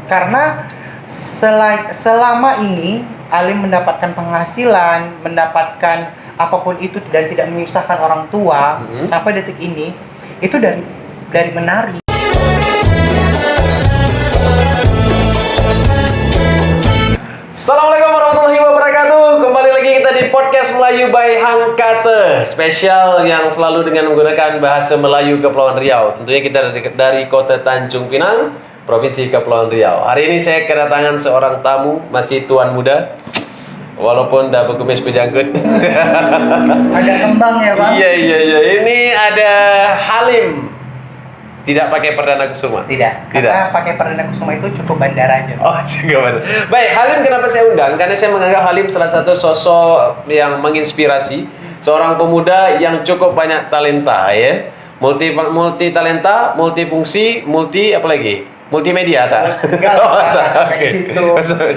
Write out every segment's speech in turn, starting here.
Karena selama ini Alim mendapatkan penghasilan, mendapatkan apapun itu dan tidak menyusahkan orang tua sampai detik ini itu dari menari. Assalamualaikum warahmatullahi wabarakatuh. Kembali lagi kita di podcast Melayu by Hangkate. Spesial yang selalu dengan menggunakan bahasa Melayu Kepulauan Riau. Tentunya kita dari kota Tanjung Pinang, Provinsi Kepulauan Riau. Hari ini saya kedatangan seorang tamu, masih tuan muda. Walaupun dah berkumis berjanggut. Ada kembang ya, Bang? Iya. Ini ada Halim. Tidak pakai perdana kusuma? Tidak. Karena pakai perdana kusuma itu cukup bandara aja. Oh, cukup bandara. Baik, Halim kenapa saya undang? Karena saya menganggap Halim salah satu sosok yang menginspirasi. Seorang pemuda yang cukup banyak talenta ya. Multi talenta, multifungsi, apa lagi? Multimedia tak? Enggak sampai situ.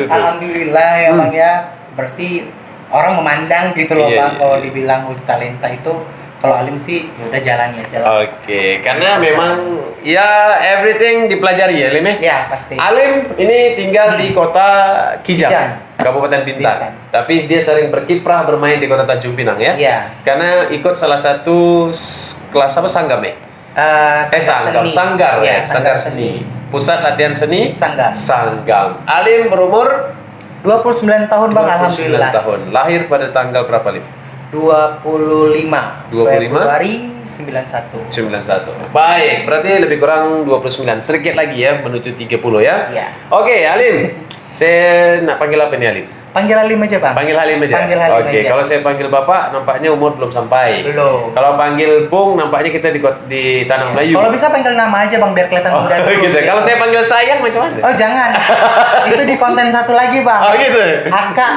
Alhamdulillah ya Bang ya. Berarti orang memandang gitu loh Bang. Kalau dibilang multi talenta itu, kalau Alim sih ya udah jalani aja lah. Oke, karena memang ya everything dipelajari ya Alim ya? Ya pasti. Alim ini tinggal di kota Kijang, Kabupaten Bintan. Tapi dia sering berkiprah bermain di kota Tanjung Pinang ya? Iya. Karena ikut salah satu kelas apa sanggam ya? Sanggar ya, Sanggar Seni. Pusat Latihan Seni Sanggam. Alim berumur 29 tahun Bang, 29 alhamdulillah. tahun. Lahir pada tanggal berapa Lim? 25 Februari 91. Baik, berarti lebih kurang 29. Sedikit lagi ya menuju 30 ya. Iya. Oke, Alim. Saya nak panggil apa nih Alim? Panggil Halim aja Bang. Panggil Halim aja. Oke, kalau saya panggil Bapak nampaknya umur belum sampai. Belum. Kalau panggil Bung nampaknya kita di Tanah Melayu. Kalau bisa panggil nama aja Bang biar kelihatan muda dulu. Gitu. Kalau saya panggil sayang macam mana? Oh jangan. Itu di konten satu lagi Bang. Oh gitu. Aka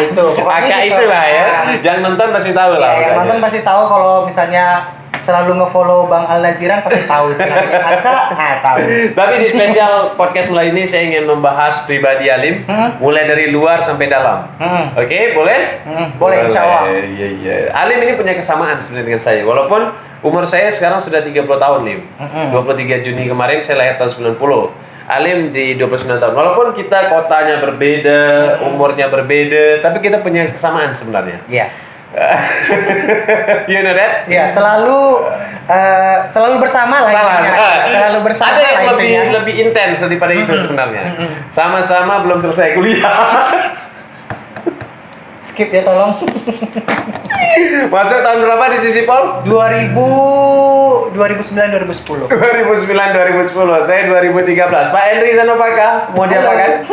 itu. Aka itulah ya. Yang nonton pasti tahu lah. Yang nonton pasti tahu kalau misalnya selalu nge-follow Bang Al Naziran pasti tahu itu namanya Aka, tahu. Tapi di spesial podcast mulai ini saya ingin membahas pribadi Alim, mulai dari luar sampai dalam. Oke, boleh? Boleh insyaallah. Iya. Alim ini punya kesamaan sebenarnya dengan saya. Walaupun umur saya sekarang sudah 30 tahun, Lim. 23 Juni kemarin saya lahir tahun 90. Alim di 29 tahun. Walaupun kita kotanya berbeda, umurnya berbeda, tapi kita punya kesamaan sebenarnya. Iya. You know that? Ya, selalu bersama lah. Selalu bersama. Ada yang lah lebih intens daripada itu sebenarnya. Sama-sama belum selesai kuliah. Skip ya tolong. Masuk tahun berapa di Sisipol? 2009 2010. 2009 2010. Saya 2013. Pak Henry Sanopaka mau diapakan?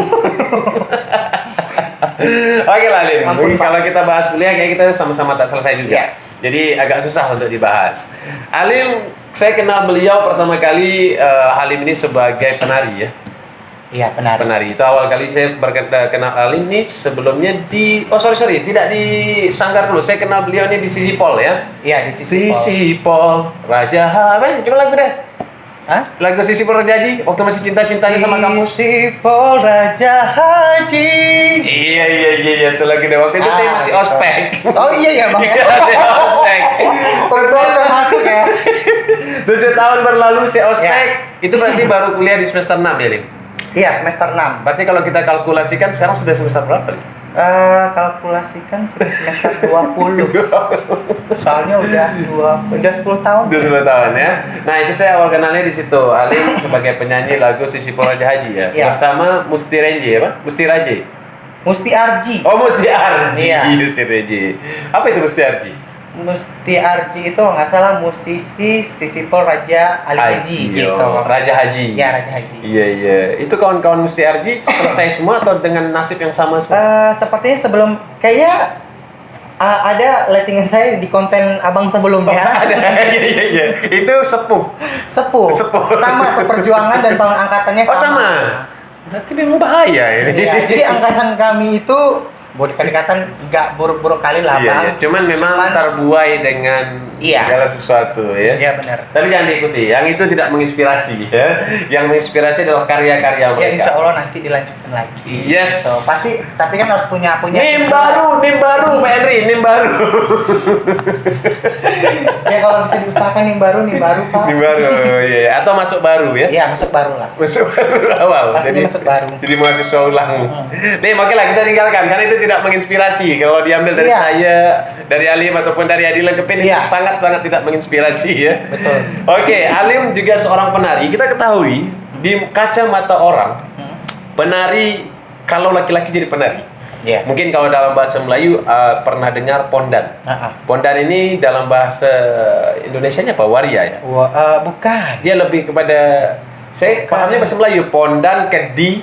Oke lah Lim, mungkin kalau kita bahas kuliah kayak kita sama-sama tak selesai juga. Jadi agak susah untuk dibahas. Alim, saya kenal beliau pertama kali Halim ini sebagai penari ya. Iya, penari. Itu awal kali saya kenal Alim ini sebelumnya tidak di Sanggar dulu. Saya kenal beliau ini di Sisipol ya. Iya, di Sisipol. Sisipol Raja Haji. Coba lagu deh. Hah? Lagu Sisipol Raja Haji waktu masih cinta-cintanya sama kamu. Sisipol Raja Haji. Iya itu lagi deh. Waktu itu saya masih ospek. Oh iya Bang. Iya, saya ospek. Betul masuk ya. 7 tahun berlalu saya ospek. Itu berarti baru kuliah di semester 6 ya, Lim? Iya, semester 6. Berarti kalau kita kalkulasikan sekarang sudah semester berapa, Lim? Kalkulasikan sudah semester 20. Soalnya udah 10 tahun. Udah 10 tahun ya. Nah, itu saya awal kenalnya di situ. Alim sebagai penyanyi lagu Sisipol Raja Haji ya. Iya. Bersama Musti Renje apa? Musti Raje. Musti Arji. Oh, Musti Arji. Iya. Musti Renje. Apa itu Musti Arji? Musti Arji itu nggak salah musisi Sisipol Raja Ali Haji gitu. Raja Haji. Ya, Raja Haji. Iya. Itu kawan-kawan Musti Arji selesai semua atau dengan nasib yang sama semua? Sepertinya sebelum kayaknya ada lettingan saya di konten abang sebelumnya. Ada. Iya. Itu sepuh. Sama seperjuangan dan tahun angkatannya sama. Oh, sama. Berarti memang bahaya ini. Iya, jadi angkatan kami itu Boleh dikatakan nggak buruk-buruk kali lah, Iya, Bang. iya. Cuman memang terbuai dengan Iya. segala sesuatu ya. Iya, benar. Tapi jangan diikuti, yang itu tidak menginspirasi ya. Yang menginspirasi adalah karya-karya Ya mereka. insya Allah nanti dilanjutkan lagi. Yes. So, pasti, tapi kan harus punya NIM tujuan. baru, Pak Henry, NIM baru. Ya kalau bisa diusahakan nih baru Pak. NIM baru, iya. Atau masuk baru ya? Iya, masuk baru lah. Masuk baru awal. Pastinya masuk baru. Jadi mahasiswa ulang. Nih, oke lah kita tinggalkan karena itu tidak menginspirasi. Kalau diambil dari Iya. saya, dari Alim ataupun dari Adilan Kepin itu Iya. sangat-sangat tidak menginspirasi ya. Betul. Oke, Alim juga seorang penari. Kita ketahui di kacamata orang, penari kalau laki-laki jadi penari. Iya. Mungkin kalau dalam bahasa Melayu pernah dengar pondan. Pondan ini dalam bahasa Indonesianya apa? Waria ya? Bukan. Dia lebih kepada saya pahamnya bahasa Melayu, pondan, kedi,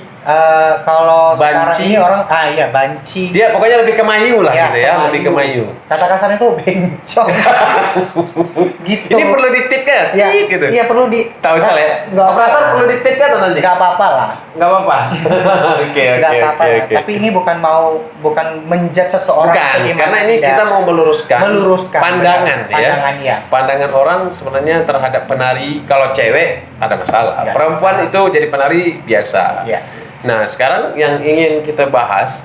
Kalau banci. sekarang ini orang iya banci. dia pokoknya lebih ke mayu lah gitu ya, lebih ke mayu. Kata kasarnya itu bencong. Gitu. Ini perlu ditip kan? ya, Tit gitu. Iya perlu di. Tak usah lah ya. Nggak usah. Operator perlu ditip kan atau nanti? Nggak apa-apa lah. Nggak apa-apa. Oke. Nggak apa-apa lah. Tapi ini bukan menjudge seseorang. Bukan, atau gimana, karena ini tidak. kita mau meluruskan Pandangan ya. Pandangan ya. Pandangan orang sebenarnya terhadap penari, kalau cewek ada masalah. Nggak Perempuan masalah. itu jadi penari biasa. Iya. Nah, sekarang yang ingin kita bahas,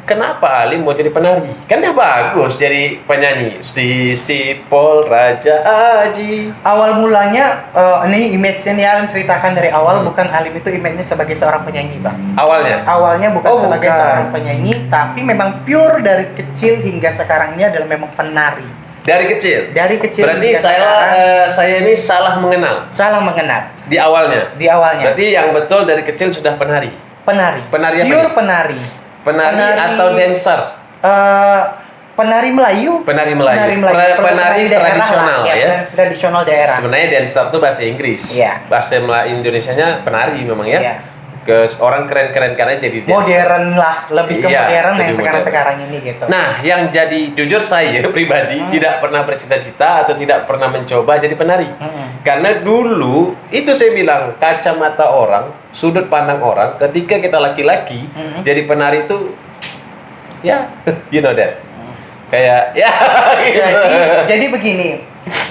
kenapa Alim mau jadi penari? Kan dia bagus jadi penyanyi. Di Sipol Raja Haji. Awal mulanya ini image-nya nih Alim ceritakan dari awal, bukan Alim itu image-nya sebagai seorang penyanyi, Bang. Awalnya bukan sebagai bukan. seorang penyanyi, tapi memang pure dari kecil hingga sekarang ini adalah memang penari. Dari kecil. Dari kecil. Berarti hingga saya ini salah mengenal salah mengenal di awalnya. di awalnya. Berarti yang betul dari kecil sudah penari. Penari. Penari apa Pure nih? penari. Penari atau dancer? Penari Melayu. Penari Melayu. Penari daerah tradisional lah, ya. penari tradisional daerah. Sebenarnya dancer itu bahasa Inggris. Iya. Bahasa Indonesianya penari memang ya. Iya. Ke orang keren-keren karena jadi dancer. Modern lah, lebih ke Iya, modern lebih yang sekarang-sekarang ini gitu. Nah, yang jadi jujur saya pribadi tidak pernah bercita-cita atau tidak pernah mencoba jadi penari. Karena dulu itu saya bilang kacamata orang, sudut pandang orang ketika kita laki-laki jadi penari itu ya you know that. Kayak ya gitu. Jadi begini,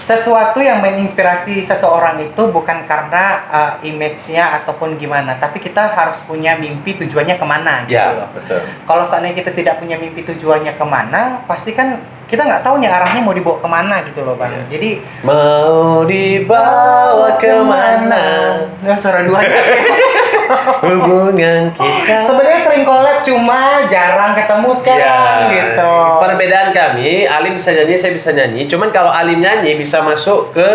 sesuatu yang menginspirasi seseorang itu bukan karena image-nya ataupun gimana, tapi kita harus punya mimpi tujuannya kemana gitu Ya, loh. betul. Kalau seandainya kita tidak punya mimpi tujuannya kemana, pasti kan kita nggak tahu nih arahnya mau dibawa kemana gitu loh, Bang. Iya. Jadi Mau dibawa kemana suara duanya. hubungan kita. Sebenarnya sering collab cuma jarang ketemu sekarang gitu. Perbedaan kami, Alim bisa nyanyi, saya bisa nyanyi. Cuman kalau Alim nyanyi bisa masuk ke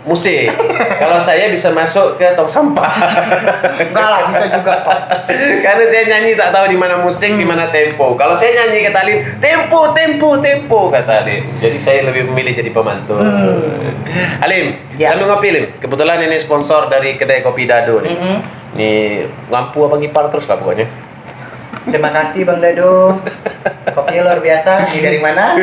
musik. Kalau saya bisa masuk ke tong sampah. Enggak lah, bisa juga kok. Karena saya nyanyi tak tahu di mana musik, di mana tempo. Kalau saya nyanyi kata Alim, tempo kata Alim. Jadi saya lebih memilih jadi pemantau. Alim, Ya. sambil ngopi Lim. Kebetulan ini sponsor dari kedai kopi Dado nih. Nih lampu apa ngipar terus lah pokoknya. Terima kasih Bang Dado. Kopinya luar biasa. Ini dari mana?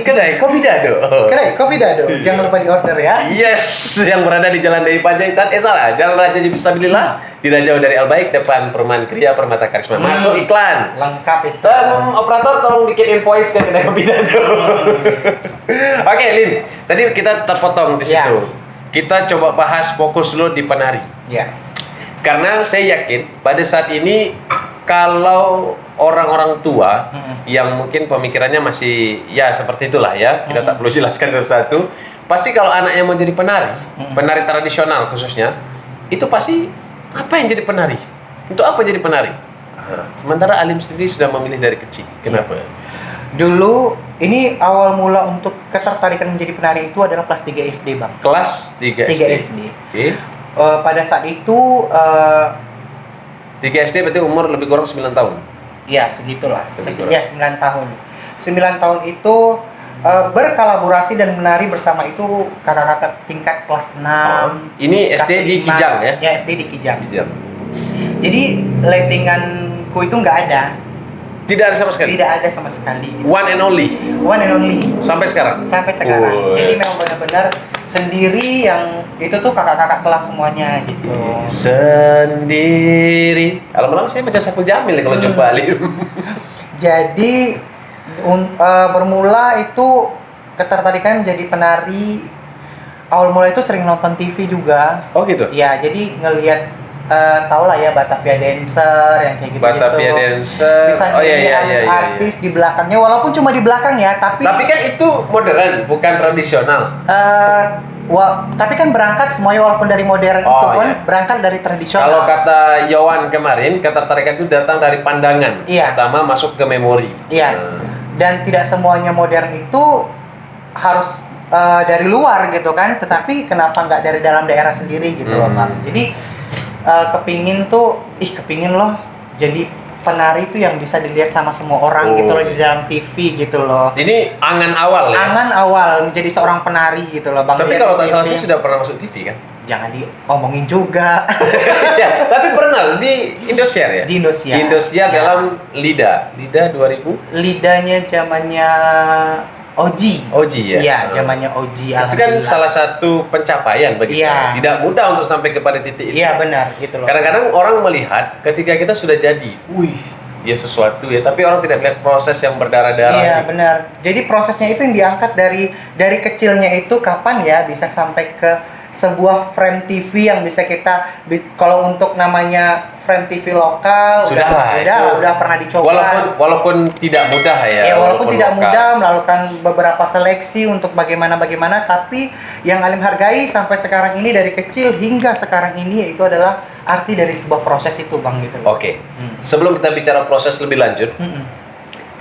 Kedai kopi Dado. Kedai Kopi Dado. Jangan lupa di order ya. Yes, yang berada di Jalan Dai Panjaitan. Salah, Jalan Raja Sabilillah. Tidak jauh dari Albaik, depan Perumahan Kriya Permata Karisma. Masuk iklan. Lengkap itu. Operator tolong bikin invoice ke kedai kopi Dado. Oke, Lin. Tadi kita terpotong di Ya. situ. Kita coba bahas fokus dulu di penari. Ya. Karena saya yakin pada saat ini kalau orang-orang tua yang mungkin pemikirannya masih ya seperti itulah ya, kita tak perlu jelaskan satu-satu. Pasti kalau anaknya mau jadi penari, penari tradisional khususnya, itu pasti apa yang jadi penari? Untuk apa jadi penari? Sementara Alim sendiri sudah memilih dari kecil. Kenapa? Dulu ini awal mula untuk ketertarikan menjadi penari itu adalah kelas 3 SD, Bang. Kelas 3 3 SD. SD. Oke. Pada saat itu 3 SD berarti umur lebih kurang 9 tahun. ya segitulah. Lebih kurang. Ya 9 tahun. 9 tahun itu berkolaborasi dan menari bersama itu kakak-kakak tingkat kelas 6. Ini SD di kelas 5. Kijang ya? Ya, SD di Kijang. Kijang. Jadi lettinganku itu nggak ada. Tidak ada sama sekali. Tidak ada sama sekali. Gitu. One and only. One and only. Sampai sekarang. Sampai sekarang. Oh. Jadi memang benar-benar sendiri, yang itu tuh kakak-kakak kelas semuanya gitu. Sendiri. Kalau malam saya baca Saiful Jamil nih kalau jumpa Alim. Jadi bermula itu ketertarikan menjadi penari. Awal mula itu sering nonton TV juga. Oh gitu. Ya, jadi ngelihat tau lah ya Batavia Dancer yang kayak gitu-gitu. Batavia Dancer. Bisa nyanyi artis di belakangnya, walaupun cuma di belakang ya, tapi kan itu modern, bukan tradisional. tapi kan berangkat semuanya walaupun dari modern itu pun berangkat dari tradisional. Kalau kata Yowan kemarin, ketertarikan itu datang dari pandangan. Iya. Pertama masuk ke memori. Iya. Dan tidak semuanya modern itu harus dari luar gitu kan, tetapi kenapa nggak dari dalam daerah sendiri gitu loh Bang. Jadi kepingin loh jadi penari itu yang bisa dilihat sama semua orang gitu loh di dalam TV gitu loh. Ini angan awal ya? Angan awal menjadi seorang penari gitu loh Bang. Tapi kalau tak salah saya sudah pernah masuk TV kan? Jangan diomongin juga. Ya, tapi pernah di Indosiar ya? Di Indosiar. Di Indosiar Ya. dalam Lida 2000? Lidahnya zamannya Oji. Oji ya? Iya, zamannya Oji. Itu kan salah satu pencapaian bagi saya. Tidak mudah untuk sampai kepada titik itu. Iya, benar, gitu loh. Kadang-kadang orang melihat ketika kita sudah jadi, wih, ya sesuatu ya, tapi orang tidak melihat proses yang berdarah-darah. Iya, gitu. benar. Jadi prosesnya itu yang diangkat dari kecilnya itu kapan ya bisa sampai ke sebuah frame TV yang bisa kita kalau untuk namanya frame TV lokal udah pernah dicoba. Walaupun tidak mudah ya. Ya, walaupun tidak lokal. mudah melakukan beberapa seleksi untuk bagaimana, tapi yang Alim hargai sampai sekarang ini dari kecil hingga sekarang ini itu adalah arti dari sebuah proses itu Bang gitu loh. Oke. Sebelum kita bicara proses lebih lanjut,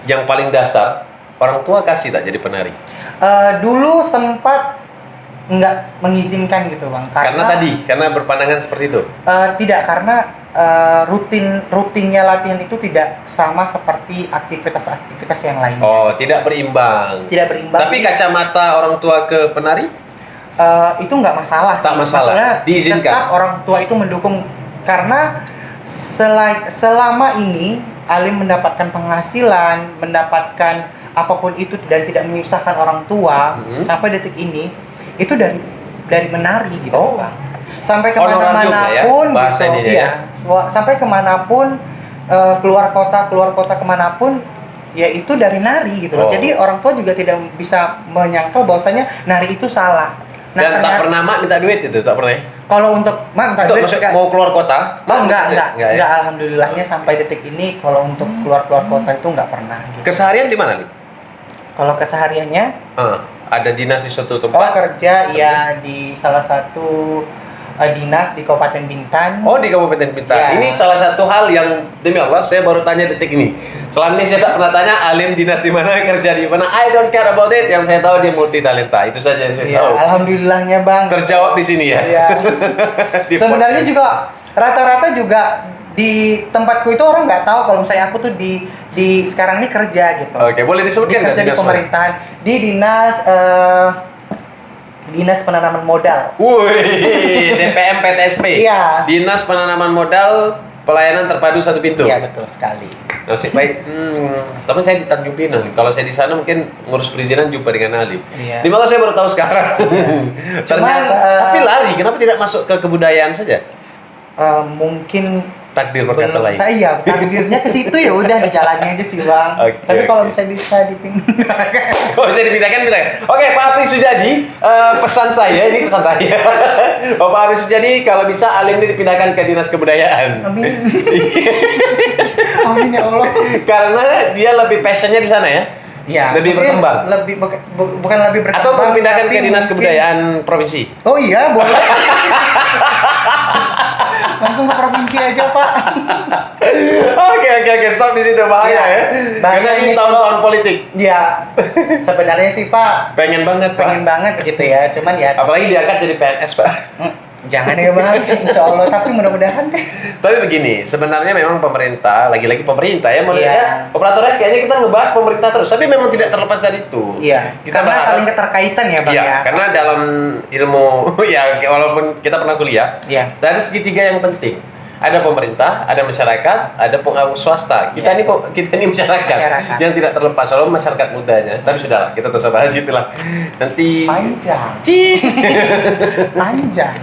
yang paling dasar orang tua kasih tak jadi penari? Dulu sempat nggak mengizinkan gitu Bang karena berpandangan seperti itu. Tidak, karena rutinnya latihan itu tidak sama seperti aktivitas yang lain. Oh, tidak berimbang. Tapi kacamata orang tua ke penari itu nggak masalah sih. Tak masalah. Maksudnya Diizinkan. tetap orang tua itu mendukung karena selama ini Alim mendapatkan penghasilan, mendapatkan apapun itu dan tidak menyusahkan orang tua sampai detik ini itu dari menari gitu Bang. Sampai kemana-mana pun gitu, sampai kemanapun keluar kota kemanapun ya itu dari nari gitu loh. Jadi orang tua juga tidak bisa menyangkal bahwasanya nari itu salah. Dan tak pernah mak minta duit itu, tak pernah. Kalau untuk mak minta duit mau keluar kota? Enggak, alhamdulillahnya sampai detik ini kalau untuk keluar kota itu enggak pernah gitu. Keseharian di mana nih? Kalau kesehariannya ada dinas di suatu tempat? Oh, kerja ya di salah satu dinas di Kabupaten Bintan. Oh, di Kabupaten Bintan. Ya. Ini salah satu hal yang demi Allah saya baru tanya detik ini. Selama ini saya tak pernah tanya Alim dinas di mana, kerja di mana. I don't care about it. Yang saya tahu dia multi talenta. Itu saja yang saya tahu. Alhamdulillahnya Bang. Terjawab di sini ya. Iya. Sebenarnya juga rata-rata juga di tempatku itu orang nggak tahu kalau misalnya aku tuh di sekarang ini kerja gitu. Oke, boleh disebutkan kerja di pemerintahan di dinas penanaman modal. Wih, DPM PTSP. Iya. Dinas Penanaman Modal Pelayanan Terpadu Satu Pintu. Iya, betul sekali. Nasib baik. Selama saya di Tanjung Pinang. Kalau saya di sana mungkin ngurus perizinan jumpa dengan Alim. Iya. Di mana saya baru tahu sekarang. Cuman, tapi lari. Kenapa tidak masuk ke kebudayaan saja? Mungkin Takdir berkata lain. Saya takdirnya ke situ ya udah di jalannya aja sih Bang. Tapi kalau misalnya bisa dipindahkan. Kalau bisa dipindahkan. Oke, Pak Apri Sujadi, pesan saya. Pak Apri Sujadi, kalau bisa Alim ini dipindahkan ke Dinas Kebudayaan. Amin. Amin ya Allah. Karena dia lebih passionnya di sana ya. Iya. Lebih berkembang. Bukan lebih berkembang. Atau dipindahkan ke Dinas Kebudayaan Provinsi. Oh iya, boleh. Langsung ke provinsi aja Pak. Oke, stop di situ, bahaya ya. Karena ini tahun-tahun politik. Iya. Sebenarnya sih Pak pengen banget gitu ya. Cuman ya apalagi diangkat jadi PNS, Pak. Jangan ya Bang, insya Allah, tapi mudah-mudahan deh. Tapi begini, sebenarnya memang pemerintah, lagi-lagi pemerintah ya, menurutnya operatornya kayaknya kita ngebahas pemerintah terus, tapi memang tidak terlepas dari itu. Iya, karena saling keterkaitan ya Bang ya. Karena dalam ilmu, ya walaupun kita pernah kuliah, dari segitiga yang penting. Ada pemerintah, ada masyarakat, ada swasta. Kita ini masyarakat yang tidak terlepas, walaupun masyarakat mudanya. Tapi sudahlah, kita terus bahas itulah. Nanti panjang.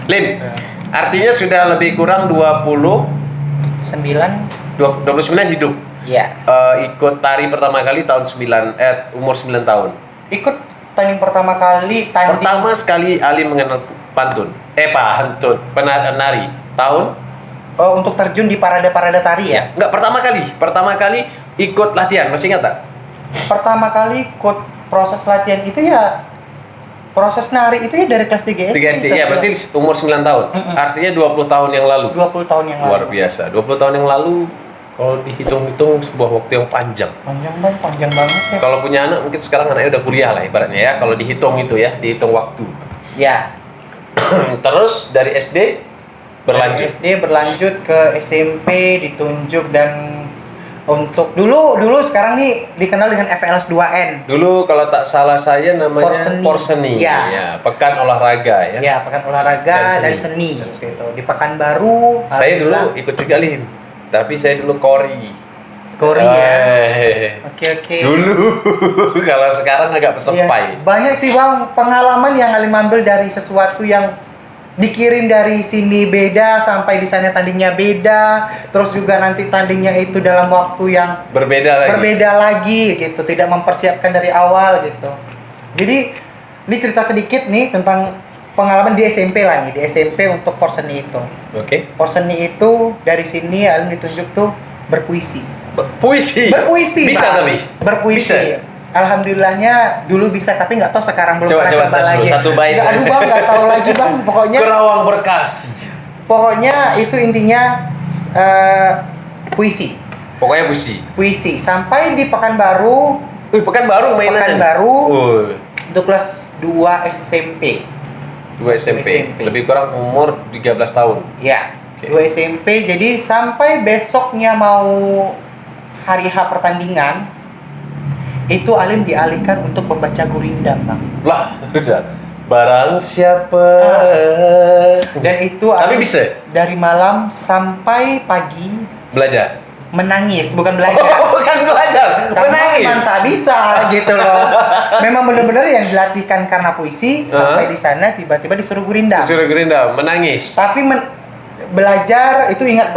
Lim, artinya sudah lebih kurang 29 hidup. Iya. Ikut tari pertama kali umur 9 tahun. Ikut tanding pertama kali Pertama sekali Ali mengenal pantun. Penari. Tahun? untuk terjun di parade-parade tari ya. Enggak, pertama kali ikut latihan, masih ingat tak? Pertama kali ikut proses latihan itu ya proses nari itu ya dari kelas 3 SD. 3 SD, ya berarti umur 9 tahun. Artinya 20 tahun yang lalu. 20 tahun yang lalu. Luar biasa. 20 tahun yang lalu kalau dihitung-hitung sebuah waktu yang panjang. Panjang banget ya. Kalau punya anak mungkin sekarang anaknya udah kuliah lah ibaratnya ya. Kalau dihitung itu ya, dihitung waktu. Ya. Terus dari SD berlanjut. Dari SD berlanjut ke SMP ditunjuk dan untuk dulu sekarang nih dikenal dengan FLS 2N. Dulu kalau tak salah saya namanya Porseni. Ya. Pekan olahraga ya. Ya, pekan olahraga dan seni. Gitu. Di Pekanbaru. Saya dulu ikut juga Lim. Tapi saya dulu Kori ya. Oke. Oke. Dulu kalau sekarang agak pesepai. Ya, banyak sih Bang pengalaman yang Alim ambil dari sesuatu yang dikirim dari sini beda sampai di sana tandingnya beda, terus juga nanti tandingnya itu dalam waktu yang berbeda lagi gitu, tidak mempersiapkan dari awal gitu. Jadi ini cerita sedikit nih tentang pengalaman di SMP lah nih, di SMP untuk Porseni itu. Oke. Porseni itu dari sini Alim ditunjuk tuh berpuisi. Berpuisi. Bisa Bang. tapi. Berpuisi. Bisa. Alhamdulillahnya dulu bisa, tapi nggak tahu sekarang belum pernah coba lagi. Satu bait. Aduh Bang, nggak tahu lagi Bang. Pokoknya Kerawang Berkasi. Pokoknya itu intinya puisi. Pokoknya puisi. Puisi sampai di Pekanbaru. Pekanbaru mainan. Pekanbaru. Untuk kelas 2 SMP. 2 SMP. Lebih kurang umur 13 tahun. Ya. Okay. 2 SMP. Jadi sampai besoknya mau hari H pertandingan, itu Alim dialihkan untuk membaca gurindam, Bang. Lah, udah. Barang siapa. Dan itu tapi bisa dari malam sampai pagi belajar. Menangis, bukan belajar. Bukan belajar, menangis. Memang tak bisa gitu loh. Memang benar-benar yang dilatihkan karena puisi, sampai di sana tiba-tiba disuruh gurindam. Menangis. Tapi belajar itu ingat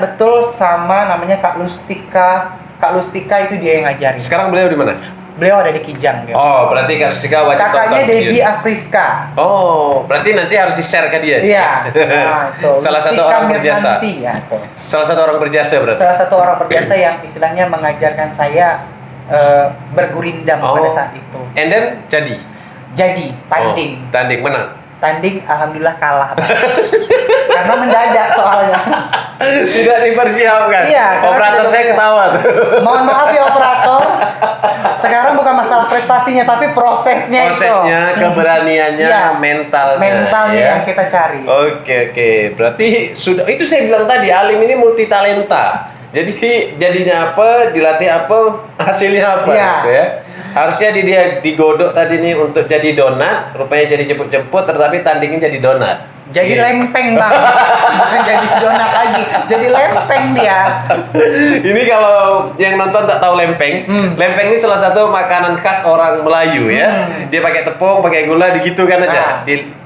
betul sama namanya Kak Lustika. Kak Lustika itu dia yang ngajarin. Sekarang beliau di mana? Beliau ada di Kijang dia. Oh, berarti Kak Lustika wajib kakaknya Debbie Afriska. Oh, berarti nanti harus di-share ke dia. Iya. Nah, itu. Salah satu orang berjasa. Ya, tuh. Salah satu orang berjasa berarti. Salah satu orang berjasa yang istilahnya mengajarkan saya bergurindam pada saat itu. And then Jadi tanding. Tanding menang. Tanding alhamdulillah kalah, Bang. Karena mendadak soalnya. Tidak dipersiapkan. Iya, operator saya ketawa tuh. Mohon maaf ya operator. Sekarang bukan masalah prestasinya tapi prosesnya itu. Keberaniannya, Iya, mentalnya yang kita cari. Oke. Berarti sudah itu saya bilang tadi Alim ini multi talenta. Jadi jadinya apa, dilatih apa, hasilnya apa gitu ya. Harusnya dia digodok tadi nih untuk jadi donat, rupanya jadi jemput-jemput, tetapi tandingnya jadi donat. Jadi lempeng, Bang. Bukan jadi donat lagi, jadi lempeng dia. Ini kalau yang nonton tak tahu lempeng, lempeng ini salah satu makanan khas orang Melayu ya. Dia pakai tepung, pakai gula, digitukan aja.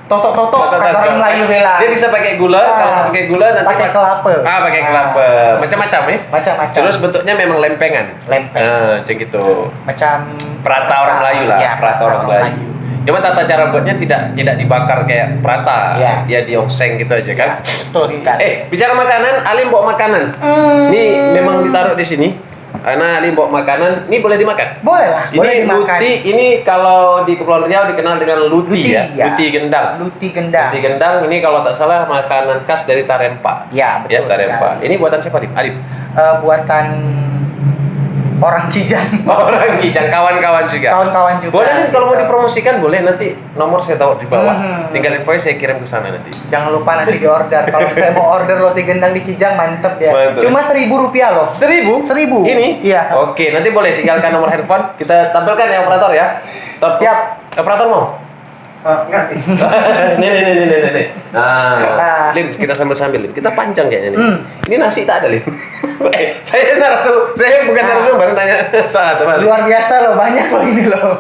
Totok kata orang Melayu bela. Dia bisa pakai gula, kalau pakai gula nanti pakai kelapa. Pakai kelapa. Macam-macam ya. Macam-macam. Terus bentuknya memang lempengan. Macam gitu. Macam prata orang Melayu lah, ya, prata orang Melayu. Cuma tata cara buatnya tidak dibakar kayak prata. Dia diongseng gitu aja kan. Betul sekali. Bicara makanan, Alim bawa makanan. Ini memang ditaruh di sini. Karena Ali bawa makanan, ini boleh dimakan? Boleh lah, boleh dimakan. Luti, ini kalau di Kepulauan Riau dikenal dengan luti ya? Luti gendang. Luti gendang, ini kalau tak salah makanan khas dari Tarempa. Ya, betul Tarempa. Ini buatan siapa, Alif? Buatan orang Kijang. Orang Kijang, kawan-kawan juga. Boleh nih kalau mau dipromosikan, boleh nanti nomor saya taruh di bawah. Tinggal invoice saya kirim ke sana nanti. Jangan lupa nanti di order. Kalau saya mau order roti gendang di Kijang, mantep ya. Cuma Rp1.000 loh. 1.000? Ini? Iya. Oke, nanti boleh tinggalkan nomor handphone. Kita tampilkan ya operator ya. Siap. Operator mau? Ngerti. Nih. Nah, Lim, kita sambil-sambil Lim. Kita panjang kayaknya nih. Ini nasi tak ada Lim. Saya bukan narasumber, nanya saat apa? Luar biasa loh, banyak loh ini loh.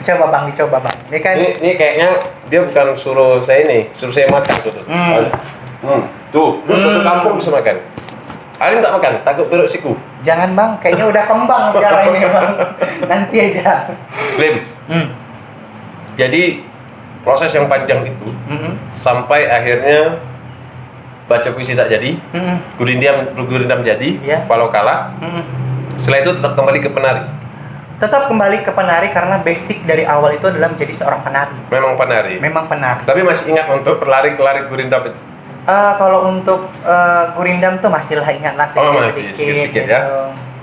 Dicoba bang. Ini kan. Ini kayaknya dia bukan suruh saya makan tuh. Tuh, satu kampung bisa makan. Alim tak makan, takut perut siku. Jangan bang, kayaknya udah kembang sekarang ini bang. Nanti aja. Lim, jadi proses yang panjang itu sampai akhirnya baca puisi tak jadi, gurindam jadi, Iya. walau kalah. Setelah itu tetap kembali ke penari. Tetap kembali ke penari karena basic dari awal itu adalah menjadi seorang penari. Memang penari. Memang penari. Tapi masih ingat untuk berlari-lari gurindam itu. Kalau untuk gurindam tuh masih lah ingat lah Oh, masih sedikit-sedikit ya.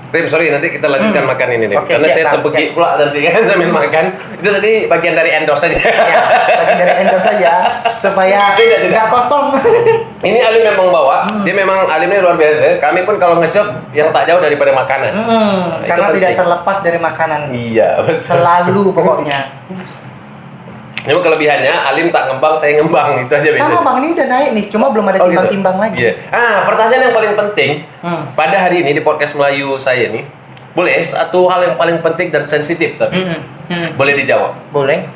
Rim, sorry, nanti kita lanjutkan makan ini nih. Oke, Karena siap, saya Bang, terbegi siap. pula nanti kan sambil makan. Itu tadi bagian dari endorse saja. Ya, bagi dari endorse saja supaya Tidak. nggak kosong. Ini Alim memang bawa. Dia memang Alim ini luar biasa. Kami pun kalau ngejob yang tak jauh daripada makanan. Nah, itu Karena tidak penting. terlepas dari makanan. Iya, betul. Selalu pokoknya. Cuma kelebihannya Alim tak ngembang, saya ngembang, itu aja bedanya. Sama bang, ini udah naik nih, cuma belum ada Oh, gitu? timbang-timbang lagi. Iya. Pertanyaan yang paling penting pada hari ini di podcast Melayu saya nih, boleh satu hal yang paling penting dan sensitif tapi boleh dijawab. Boleh.